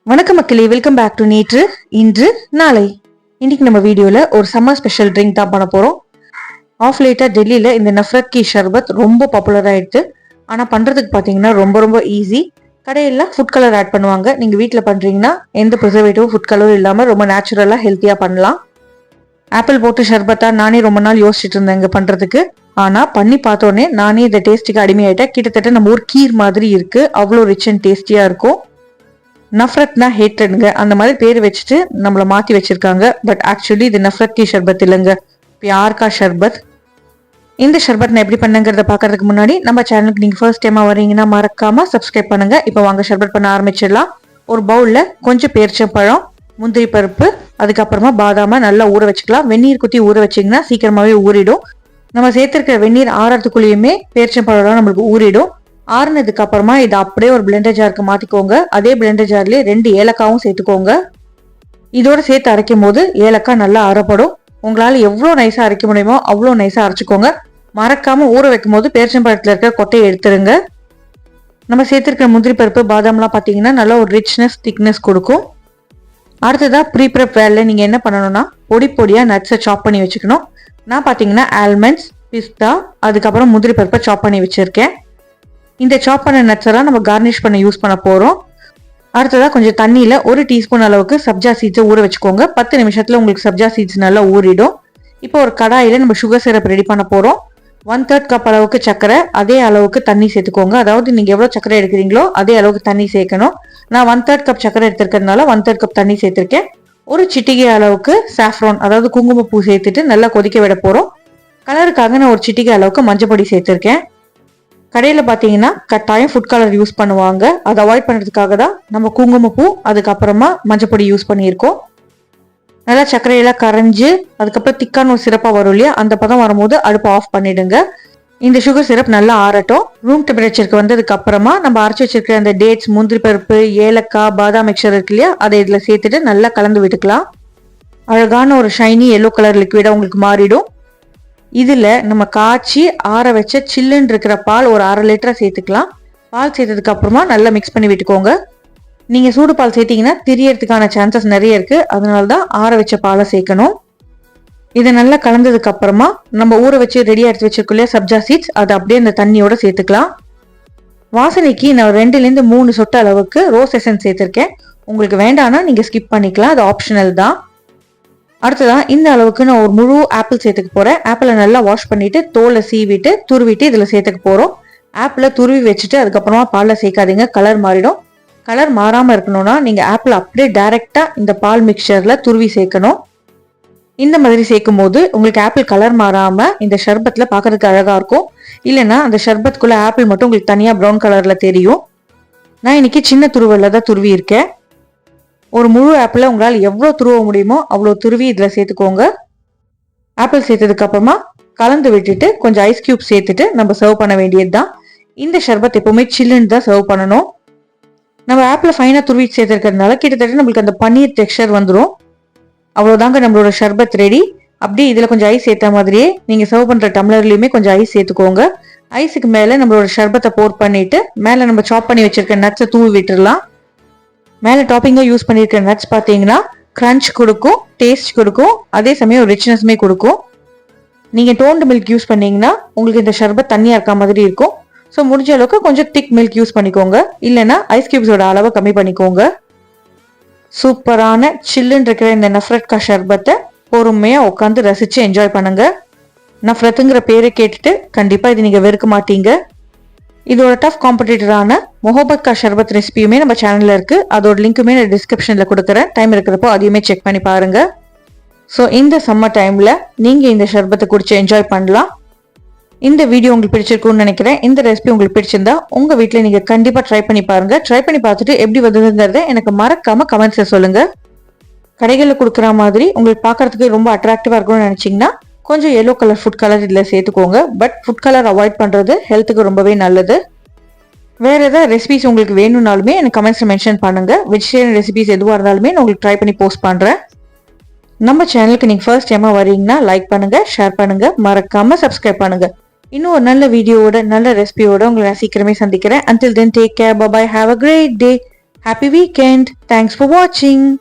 வணக்கம் மக்களே, welcome back to நேற்று இன்று நாளை. இன்னைக்கு நம்ம வீடியோல ஒரு சம்மர் ஸ்பெஷல் ட்ரிங்க் தான் பண்ண போறோம். ஆஃப் லேட்டா டெல்லியில இந்த நஃப்ரத் கி ஷர்பத் ரொம்ப பாப்புலர் ஆயிடுது. ஆனா பண்றதுக்கு பாத்தீங்கன்னா ரொம்ப ஈஸி. கடையில ஃபுட் கலர் ஆட் பண்ணுவாங்க. நீங்க வீட்டுல பண்றீங்கன்னா எந்த ப்ரிசர்வேட்டிவ் ஃபுட் கலரும் இல்லாம ரொம்ப நேச்சுரலா ஹெல்த்தியா பண்ணலாம். ஆப்பிள் போட்டு ஷர்பத்தா நானே ரொம்ப நாள் யோசிச்சுட்டு இருந்தேன் இங்க பண்றதுக்கு. ஆனா பண்ணி பார்த்தோன்னே நானே இந்த டேஸ்ட்டுக்கு அடிமையாயிட்டேன். கிட்டத்தட்ட நம்ம ஒரு கீர் மாதிரி இருக்கு. அவ்வளோ ரிச் அண்ட் டேஸ்டியா இருக்கும். நஃப்ரத்னா ஹேட்ரட்ங்க, அந்த மாதிரி பேர் வச்சுட்டு நம்மள மாத்தி வச்சிருக்காங்க. பட் ஆக்சுவலி இது நஃப்ரத் கி ஷர்பத் இல்லைங்க, பியார் கா ஷர்பத். இந்த ஷர்பத் நான் எப்படி பண்ணுங்கிறத பாக்குறதுக்கு முன்னாடி நம்ம சேனலுக்கு நீங்க ஃபர்ஸ்ட் டைமா வரீங்கன்னா மறக்காம சப்ஸ்கிரைப் பண்ணுங்க. இப்போ வாங்க ஷர்பத் பண்ண ஆரம்பிச்சிடலாம். ஒரு பவுல்ல கொஞ்சம் பேரிச்சம்பழம், முந்திரி பருப்பு, அதுக்கப்புறமா பாதாம நல்லா ஊற வச்சுக்கலாம். வெந்நீர் குத்தி ஊற வச்சிங்கன்னா சீக்கிரமாவே ஊறிடும். நம்ம சேர்த்திருக்கிற வெந்நீர் ஆறதுக்குள்ளேயுமே பேரிச்சம்பழம் நம்மளுக்கு ஊறிடும். ஆறுனதுக்கு அப்புறமா இதை அப்படியே ஒரு பிளெண்டர் ஜாருக்கு மாத்திக்கோங்க. அதே பிளெண்டர் ஜார்லயே 2 ஏலக்காவும் சேர்த்துக்கோங்க. இதோட சேர்த்து அரைக்கும் போது ஏலக்காய் நல்லா அரைப்படும். உங்களால எவ்வளவு நைஸா அரைக்க முடியுமோ அவ்வளவு நைஸா அரைச்சுக்கோங்க. மறக்காம ஊற வைக்கும் போது பேரிச்சம்பழத்துல இருக்க கொட்டையை எடுத்துருங்க. நம்ம சேர்த்திருக்கிற முந்திரி பருப்பு பாதாம்லாம் பாத்தீங்கன்னா நல்லா ஒரு ரிச்னஸ் திக்னஸ் கொடுக்கும். அடுத்ததா ப்ரீ ப்ரெப் வேலை நீங்க என்ன பண்ணணும்னா பொடியா நட்ஸை சாப் பண்ணி வச்சுக்கணும். நான் பாத்தீங்கன்னா ஆல்மண்ட்ஸ், பிஸ்தா, அதுக்கப்புறம் முந்திரி பருப்பை சாப் பண்ணி வச்சிருக்கேன். இந்த சாப் பண்ண நட்ஸ் எல்லாம் நம்ம கார்னிஷ் பண்ண யூஸ் பண்ண போறோம். அடுத்ததா கொஞ்சம் தண்ணியில 1 டீஸ்பூன் அளவுக்கு சப்ஜா சீட்ஸை ஊற வச்சுக்கோங்க. 10 நிமிஷத்துல உங்களுக்கு சப்ஜா சீட்ஸ் நல்லா ஊறிடும். இப்போ ஒரு கடாயில நம்ம சுகர் சிரப் ரெடி பண்ண போறோம். 1/3 கப் அளவுக்கு சர்க்கரை, அதே அளவுக்கு தண்ணி சேர்த்துக்கோங்க. அதாவது நீங்க எவ்வளவு சர்க்கரை எடுக்கிறீங்களோ அதே அளவுக்கு தண்ணி சேர்க்கணும். நான் 1/3 கப் சர்க்கரை எடுத்திருக்கிறதுனால 1/3 கப் தண்ணி சேர்த்திருக்கேன். ஒரு சிட்டிகை அளவுக்கு சாஃப்ரான், அதாவது குங்குமப்பூ சேர்த்துட்டு நல்லா கொதிக்க விட போறோம். கலருக்காக நான் ஒரு சிட்டிகை அளவுக்கு மஞ்சள் பொடி சேர்த்திருக்கேன். கடையில பாத்தீங்கன்னா கட்டாயம் ஃபுட் கலர் யூஸ் பண்ணுவாங்க. அதை அவாய்ட் பண்றதுக்காக தான் நம்ம குங்குமப்பூ அதுக்கப்புறமா மஞ்சப்பொடி யூஸ் பண்ணியிருக்கோம். நல்லா சர்க்கரையெல்லாம் கரைஞ்சு அதுக்கப்புறம் திக்கான ஒரு சிறப்பா வரும் இல்லையா, அந்த பதம் வரும்போது அடுப்பை ஆஃப் பண்ணிடுங்க. இந்த சுகர் சிரப் நல்லா ஆறட்டும். ரூம் டெம்பரேச்சருக்கு வந்ததுக்கு அப்புறமா நம்ம அரைச்சி வச்சிருக்கிற அந்த டேட்ஸ், முந்திரி பருப்பு, ஏலக்காய், பாதாம் மிக்சர் இருக்கு இல்லையா, அதை இதுல சேர்த்துட்டு நல்லா கலந்து விட்டுக்கலாம். அழகான ஒரு ஷைனி எல்லோ கலர் லிக்விடா உங்களுக்கு மாறிடும். இதுல நம்ம காய்ச்சி ஆற வச்ச சில்லுன்னு இருக்கிற பால் ஒரு 1/2 லிட்டரை சேர்த்துக்கலாம். பால் சேர்த்ததுக்கு அப்புறமா நல்லா மிக்ஸ் பண்ணி விட்டுக்கோங்க. நீங்க சூடு பால் சேர்த்தீங்கன்னா திரியறதுக்கான சான்சஸ் நிறைய இருக்கு. அதனாலதான் ஆற வச்ச பாலை சேர்க்கணும். இதை நல்லா கலந்ததுக்கு அப்புறமா நம்ம ஊற வச்சு ரெடியா எடுத்து வச்சிருக்கோம் சப்ஜா சீட்ஸ், அதை அப்படியே அந்த தண்ணியோட சேர்த்துக்கலாம். வாசனைக்கு நான் 2ல இருந்து 3 சொட்டு அளவுக்கு ரோஸ் எசன்ஸ் சேர்த்திருக்கேன். உங்களுக்கு வேண்டாம்னா நீங்க ஸ்கிப் பண்ணிக்கலாம், அது ஆப்ஷனல் தான். அடுத்ததான் இந்த அளவுக்கு நான் ஒரு முழு ஆப்பிள் சேர்த்துக்க போறேன். ஆப்பிளை நல்லா வாஷ் பண்ணிட்டு தோலை சீவிட்டு துருவிட்டு இதுல சேர்த்துக்க போறோம். ஆப்பிளை துருவி வச்சுட்டு அதுக்கப்புறமா பால்ல சேர்க்காதீங்க, கலர் மாறிடும். கலர் மாறாம இருக்கணும்னா நீங்க ஆப்பிள் அப்படியே டைரக்டா இந்த பால் மிக்சர்ல துருவி சேர்க்கணும். இந்த மாதிரி சேர்க்கும் போது உங்களுக்கு ஆப்பிள் கலர் மாறாம இந்த ஷர்பத்ல பாக்குறதுக்கு அழகா இருக்கும். இல்லைன்னா அந்த ஷர்பத்துக்குள்ள ஆப்பிள் மட்டும் உங்களுக்கு தனியா ப்ரௌன் கலர்ல தெரியும். நான் இன்னைக்கு சின்ன துருவல்ல தான் துருவி இருக்கேன். ஒரு முழு ஆப்பிள உங்களால் எவ்வளவு துருவ முடியுமோ அவ்வளவு துருவி இதுல சேர்த்துக்கோங்க. ஆப்பிள் சேர்த்ததுக்கு அப்புறமா கலந்து விட்டுட்டு கொஞ்சம் ஐஸ் கியூப் சேர்த்துட்டு நம்ம சர்வ் பண்ண வேண்டியதுதான். இந்த ஷர்பத் எப்பவுமே சில்லுன்னு தான் சர்வ் பண்ணணும். நம்ம ஆப்பிள் ஃபைனா துருவி சேர்த்திருக்கிறதுனால கிட்டத்தட்ட நம்மளுக்கு அந்த பன்னீர் டெக்ஸ்சர் வந்துடும். அவ்வளவுதாங்க நம்மளோட ஷர்பத் ரெடி. அப்படியே இதுல கொஞ்சம் ஐஸ் சேர்த்த மாதிரியே நீங்க சர்வ் பண்ற டம்ளர்லயுமே கொஞ்சம் ஐஸ் சேர்த்துக்கோங்க. ஐஸுக்கு மேல நம்மளோட ஷர்பத்தை போர் பண்ணிட்டு மேல நம்ம சாப் பண்ணி வச்சிருக்க நட்ஸை தூவி விட்டுடலாம். மேலே டாப்பிங்காக யூஸ் பண்ணியிருக்கிற நட்ஸ் பார்த்தீங்கன்னா கிரன்ச் கொடுக்கும், டேஸ்ட் கொடுக்கும், அதே சமயம் ரிச்னஸ்மே கொடுக்கும். நீங்கள் டோன்டு மில்க் யூஸ் பண்ணீங்கன்னா உங்களுக்கு இந்த ஷர்பத் தண்ணியாக இருக்க மாதிரி இருக்கும். ஸோ முடிஞ்ச அளவுக்கு கொஞ்சம் திக் மில்க் யூஸ் பண்ணிக்கோங்க. இல்லைன்னா ஐஸ் கியூப்ஸோட அளவை கம்மி பண்ணிக்கோங்க. சூப்பரான சில்லுன்னு இருக்கிற இந்த நஃப்ரத் கா ஷர்பத்தை பொறுமையாக உட்காந்து ரசித்து என்ஜாய் பண்ணுங்க. நஃப்ரத்துங்கிற பேரை கேட்டுட்டு கண்டிப்பாக இது நீங்கள் வெறுக்க மாட்டீங்க. இதோட டஃப் காம்படிட்டரான மொஹபத் கா ஷர்பத் ரெசிபியுமே நம்ம சேனல்ல இருக்கு. அதோட லிங்க்குமே நான் டிஸ்கிரிப்ஷன்ல கொடுக்குறேன். டைம் இருக்கிறப்போ அதையுமே செக் பண்ணி பாருங்க. ஸோ இந்த சம்மர் டைம்ல நீங்க இந்த ஷர்பத்தை குடிச்சு என்ஜாய் பண்ணலாம். இந்த வீடியோ உங்களுக்கு பிடிச்சிருக்கும்னு நினைக்கிறேன். இந்த ரெசிபி உங்களுக்கு பிடிச்சிருந்தா உங்க வீட்டுல நீங்க கண்டிப்பா ட்ரை பண்ணி பாருங்க. ட்ரை பண்ணி பார்த்துட்டு எப்படி வந்ததுங்கிறத எனக்கு மறக்காம கமெண்ட்ஸ்ல சொல்லுங்க. கடைகளில் கொடுக்குற மாதிரி உங்களுக்கு பார்க்கறதுக்கு ரொம்ப அட்ராக்டிவா இருக்கும்னு நினைச்சீங்கன்னா கொஞ்சம் எல்லோ கலர் ஃபுட் கலர் இதில் சேர்த்துக்கோங்க. பட் ஃபுட் கலர் அவாய்ட் பண்ணுறது ஹெல்த்துக்கு ரொம்பவே நல்லது. வேறு ஏதாவது ரெசிபிஸ் உங்களுக்கு வேணும்னாலுமே எனக்கு கமெண்ட்ஸில் மென்ஷன் பண்ணுங்கள். வெஜிடேரியன் ரெசிபிஸ் எதுவாக இருந்தாலுமே நான் உங்களுக்கு ட்ரை பண்ணி போஸ்ட் பண்ணுறேன். நம்ம சேனலுக்கு நீங்கள் ஃபர்ஸ்ட் டைமாக வரீங்கன்னா லைக் பண்ணுங்கள், ஷேர் பண்ணுங்கள், மறக்காமல் சப்ஸ்கிரைப் பண்ணுங்கள். இன்னும் ஒரு நல்ல வீடியோவோட நல்ல ரெசிபியோட உங்களை நான் சீக்கிரமே சந்திக்கிறேன். Until then, take care, bye bye, have a great day. Happy weekend. Thanks for watching.